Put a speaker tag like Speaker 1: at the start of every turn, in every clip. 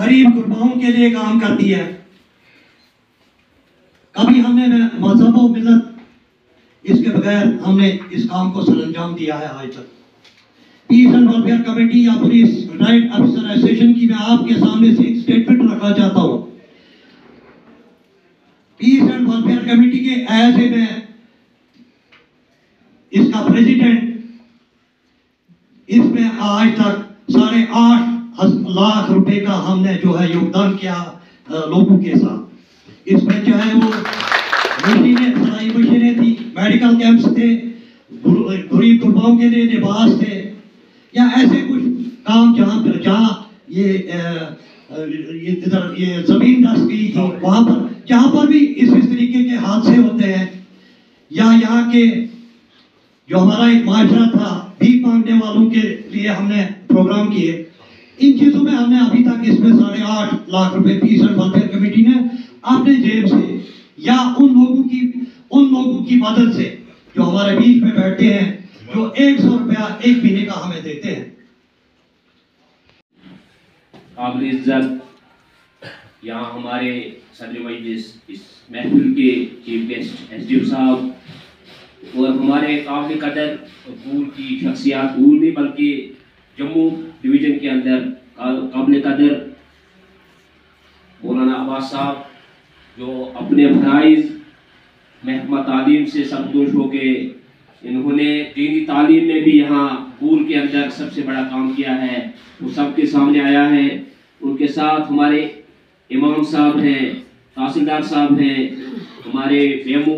Speaker 1: गरीब गुरबाओं के लिए काम करती है। कभी हमने मजहब और मिल्लत इसके बगैर हमने इस काम को सरअंजाम दिया है आज तक। पीस एंड वेलफेयर कमेटी या पुलिस राइट ऑफिसर एसोसिएशन की मैं आपके सामने से एक स्टेटमेंट रखना चाहता हूँ। पीस एंड वेलफेयर कमेटी के एज ए मैं इसका प्रेसिडेंट, इसमें आज तक 8.5 लाख रुपए का हमने जो है योगदान किया लोगों के साथ। इसमें चाहे वो सलाई मशीनें थी, मेडिकल कैंप्स थे, गरीब गुरबाओं के लिए लिबास थे, या ऐसे कुछ काम जहाँ ये जमीन धस गई थी वहां पर, जहां पर भी इस तरीके के हादसे होते हैं, या यहाँ के जो हमारा एक माशरा था भीख मांगने वालों के लिए हमने प्रोग्राम किए। इन चीजों में हमने अभी तक इसमें 8.5 लाख रुपए पीस एंड वेलफेयर कमेटी ने अपने जेब से या उन लोगों की मदद से जो हमारे बीच में बैठे हैं, जो 100 रुपया एक महीने का हमें देते हैं।
Speaker 2: काबिल इज्जत यहाँ हमारे सदर मजलिस इस महफिल के चीफ गेस्ट एसडीएम साहब और हमारे काबिल कदर पूल की शख्सियात, पूल नहीं बल्कि जम्मू डिवीज़न के अंदर काबिल कदर मौलाना अब्बास साहब, जो अपने फराइज़ महकमा तालीम से संतुष्ट हो के इन्होंने दीनी तालीम में भी यहाँ पूल के अंदर सबसे बड़ा काम किया है, वो सबके सामने आया है। उनके साथ हमारे इमाम साहब हैं, तहसीलदार साहब हैं, हमारे बेमू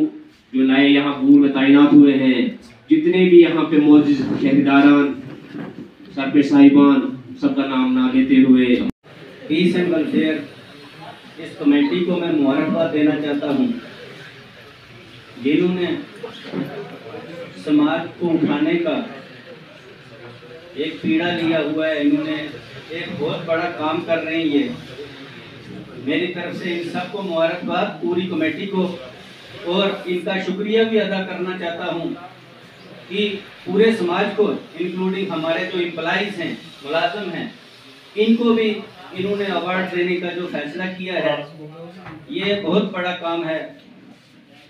Speaker 2: जो नए यहाँ पूल में तैनात हुए हैं, जितने भी यहाँ पे मौजूद शहरीदारान सरपे साहिबान, सबका नाम ना लेते हुए
Speaker 3: पीस एंड वेलफेयर इस कमेटी को मैं मुबारकबाद देना चाहता हूँ, जिन्होंने समाज को उठाने का एक पीड़ा लिया हुआ है। इन्होंने एक बहुत बड़ा काम कर रहे हैं। ये मेरी तरफ से इन सबको मुबारकबाद, पूरी कमेटी को, और इनका शुक्रिया भी अदा करना चाहता हूँ कि पूरे समाज को इंक्लूडिंग हमारे जो एम्प्लॉइज़ हैं, मुलाजिम हैं, इनको भी इन्होंने अवार्ड देने का जो फैसला किया है, ये बहुत बड़ा काम है।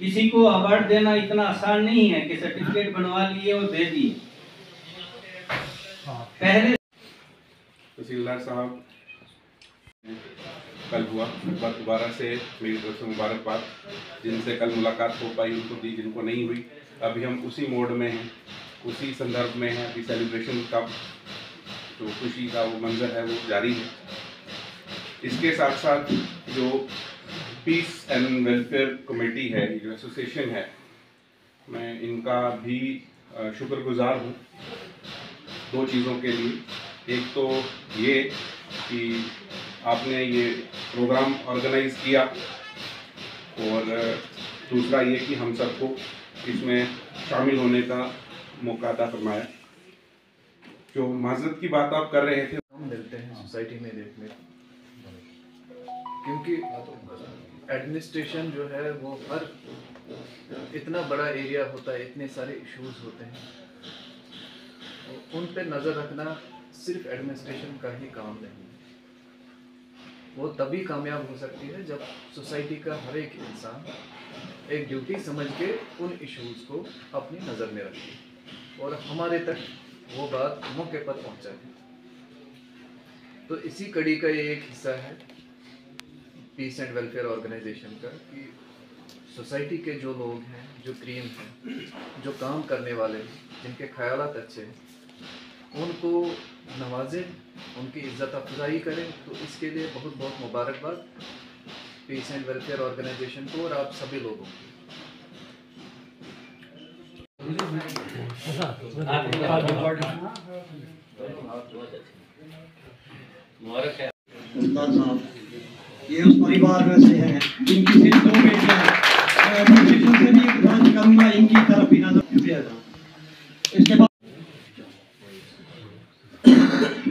Speaker 3: किसी को अवार्ड देना इतना आसान नहीं है कि सर्टिफिकेट बनवा लिए और दे दिए। पहले
Speaker 4: तहसीलदार साहब कल हुआ, दोबारा से मेरी तरफ से मुबारकबाद, जिनसे कल मुलाकात हो पाई उनको दी, जिनको नहीं हुई अभी हम उसी मोड में हैं, उसी संदर्भ में हैं। अभी सेलिब्रेशन का जो खुशी का वो मंजर है वो जारी है। इसके साथ साथ जो पीस एंड वेलफेयर कमेटी है, जो एसोसिएशन है, मैं इनका भी शुक्रगुजार हूँ 2 चीज़ों के लिए। एक तो ये कि आपने ये प्रोग्राम ऑर्गेनाइज़ किया, और दूसरा ये कि हम सबको इसमें शामिल होने का मौका अता फरमाया। जो माजरत की बात आप कर रहे थे,
Speaker 5: हम मिलते हैं सोसाइटी में देखने, क्योंकि एडमिनिस्ट्रेशन जो है वो हर इतना बड़ा एरिया होता है, इतने सारे इश्यूज होते हैं, उन पे नज़र रखना सिर्फ एडमिनिस्ट्रेशन का ही काम नहीं है। वो तभी कामयाब हो सकती है जब सोसाइटी का हर एक इंसान एक ड्यूटी समझ के उन इश्यूज़ को अपनी नज़र में रखे और हमारे तक वो बात मौके पर पहुंचाए। तो इसी कड़ी का ये एक हिस्सा है पीस एंड वेलफेयर ऑर्गेनाइजेशन का, कि सोसाइटी के जो लोग हैं, जो क्रीम हैं, जो काम करने वाले हैं, जिनके ख्यालात अच्छे हैं, उनको नवाजें, उनकी इज्जत अफजाई करें। तो इसके लिए बहुत बहुत मुबारकबाद पीस एंड वेलफेयर ऑर्गेनाइजेशन को और आप सभी लोगों को।
Speaker 1: ये उस परिवार में से हैं जिनकी सिर्फ 2 बेटियां हैं। मैं एडमिनिस्ट्रेशन से भी गुजारिश करूंगा इनकी तरफ भी नजर शुक्रिया। इसके बाद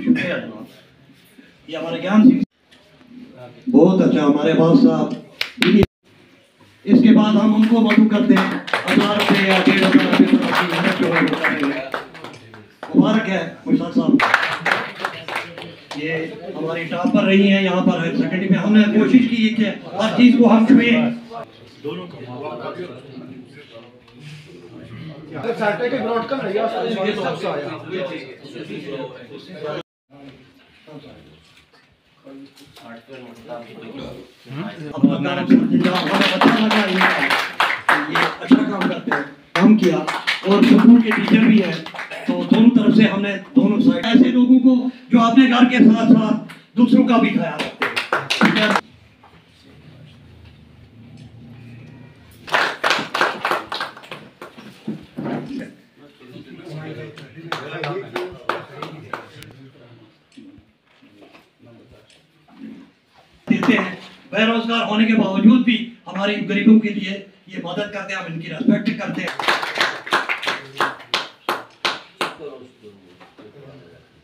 Speaker 1: शुक्रिया, ये हमारे ज्ञान सिंह बहुत अच्छा, हमारे बाल साहब। इसके बाद हम उनको मधु करते हैं 1000 रुपये या 1500 रुपये मुबारक है मुर्शद साहब। ये हमारी टॉपर रही हैं यहाँ पर हायर सेकेंडरी में। हमने कोशिश की है कि हर चीज़ को हम छुए। हमें अच्छा लगा ये अच्छा काम करते हैं, काम किया। और स्कूल के टीचर भी हैं, तो दोनों तरफ से हमने दोनों साइड ऐसे लोगों को जो अपने घर के साथ साथ दूसरों का भी ख्याल रखते हैं, ठीक है। देते हैं, बेरोजगार होने के बावजूद भी हमारे गरीबों के लिए ये मदद करते हैं, हम इनकी रेस्पेक्ट करते हैं।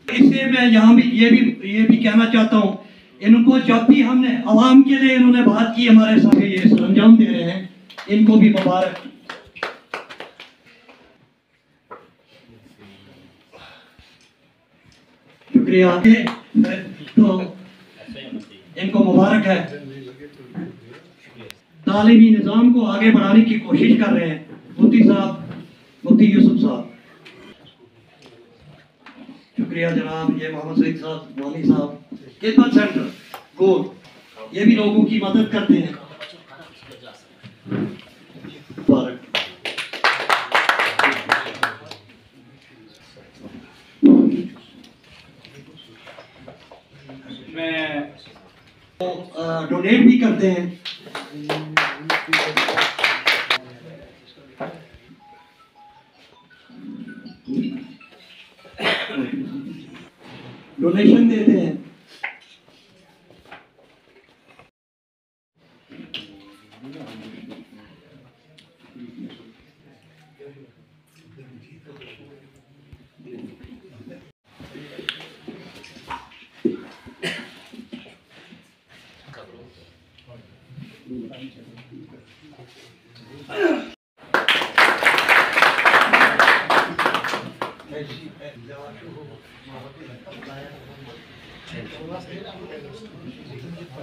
Speaker 1: इससे मैं यहाँ भी ये भी कहना चाहता हूँ, इनको जब भी हमने आवाम के लिए इन्होंने बात की, हमारे साथ ये सरंजाम दे रहे हैं, इनको भी मुबारक। शुक्रिया, तो इनको मुबारक है। तालीमी निज़ाम को आगे बढ़ाने की कोशिश कर रहे हैं मुफ्ती साहब, मुफ्ती यूसुफ साहब। शुक्रिया जनाब। ये मोहम्मद सईद साहब, वाली साहब, खिदमत सेंटर गोल, ये भी लोगों की मदद करते हैं। मुबारक। मैं डोनेट भी करते हैं। डोनेशन देते हैं।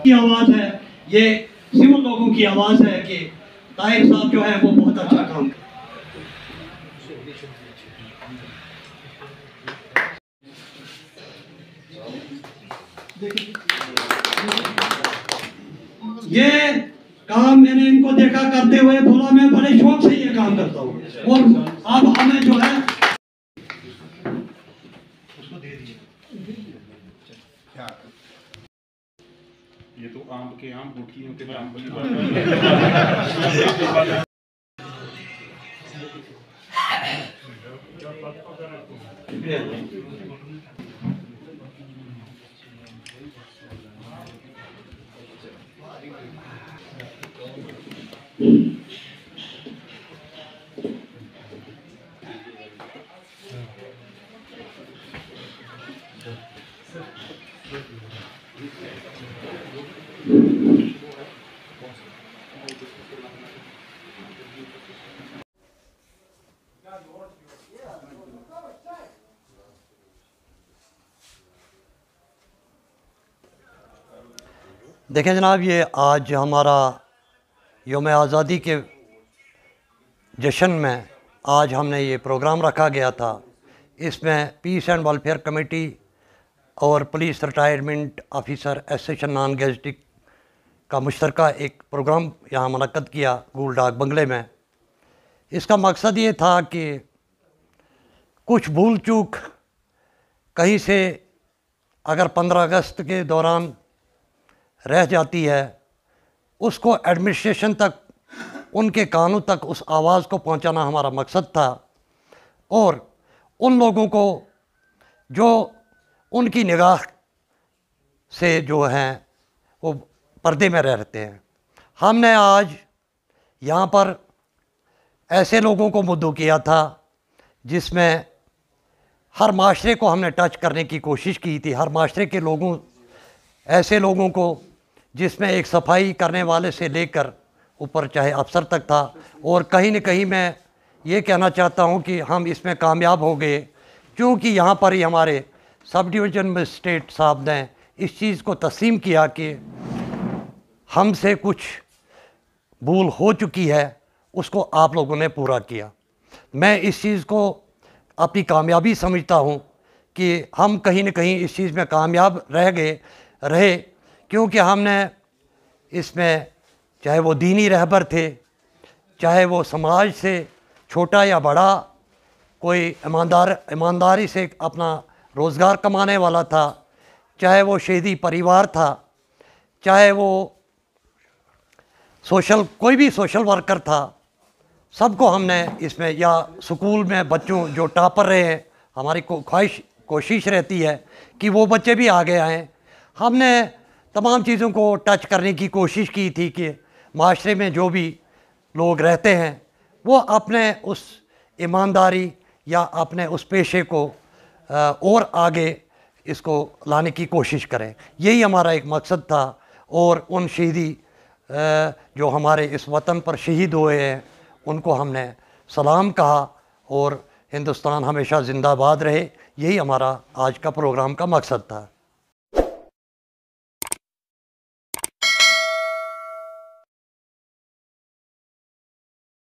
Speaker 1: की आवाज है, ये सिविल लोगों की आवाज है कि ताहिर साहब जो है वो बहुत अच्छा काम कर। ये काम मैंने इनको देखा करते हुए, बोला मैं बड़े शौक से ये काम करता हूँ। और अब हमें जो है उसको दे दीजिए।
Speaker 4: ये तो आम के आम, गुटलियों के आम बनी
Speaker 1: देखें जनाब, ये आज हमारा यौम आज़ादी के जश्न में आज हमने ये प्रोग्राम रखा गया था। इसमें पीस एंड वेलफेयर कमेटी और police retirement officer association non gazetted का मुश्तरका एक प्रोग्राम यहाँ मुनक्कद किया गूल डाक बंगले में। इसका मकसद ये था कि कुछ भूल चूक कहीं से अगर 15 अगस्त के दौरान रह जाती है, उसको एडमिनिस्ट्रेशन तक, उनके कानों तक उस आवाज़ को पहुंचाना हमारा मकसद था। और उन लोगों को जो उनकी निगाह से जो हैं वो पर्दे में रहते हैं, हमने आज यहाँ पर ऐसे लोगों को मुद्दों किया था जिसमें हर माशरे को हमने टच करने की कोशिश की थी। हर माशरे के लोगों, ऐसे लोगों को जिसमें एक सफाई करने वाले से लेकर ऊपर चाहे अफसर तक था। और कहीं न कहीं मैं ये कहना चाहता हूँ कि हम इसमें कामयाब हो गए, क्योंकि यहाँ पर ही हमारे
Speaker 6: सब डिवीज़न मजिस्ट्रेट साहब ने इस चीज़ को तस्लीम किया कि हमसे कुछ भूल हो चुकी है, उसको आप लोगों ने पूरा किया। मैं इस चीज़ को अपनी कामयाबी समझता हूँ कि हम कहीं न कहीं इस चीज़ में कामयाब रहे, क्योंकि हमने इसमें, चाहे वो दीनी रहबर थे, चाहे वो समाज से छोटा या बड़ा कोई ईमानदारी से अपना रोज़गार कमाने वाला था, चाहे वो शहीदी परिवार था, चाहे वो कोई भी सोशल वर्कर था, सबको हमने इसमें, या स्कूल में बच्चों जो टॉपर रहे हैं, हमारी कोशिश रहती है कि वो बच्चे भी आगे आएँ। हमने तमाम चीज़ों को टच करने की कोशिश की थी कि माशरे में जो भी लोग रहते हैं वो अपने उस ईमानदारी या अपने उस पेशे को और आगे इसको लाने की कोशिश करें। यही हमारा एक मकसद था। और उन शहीदी जो हमारे इस वतन पर शहीद हुए हैं उनको हमने सलाम कहा और हिंदुस्तान हमेशा ज़िंदाबाद रहे, यही हमारा आज का प्रोग्राम का मकसद था।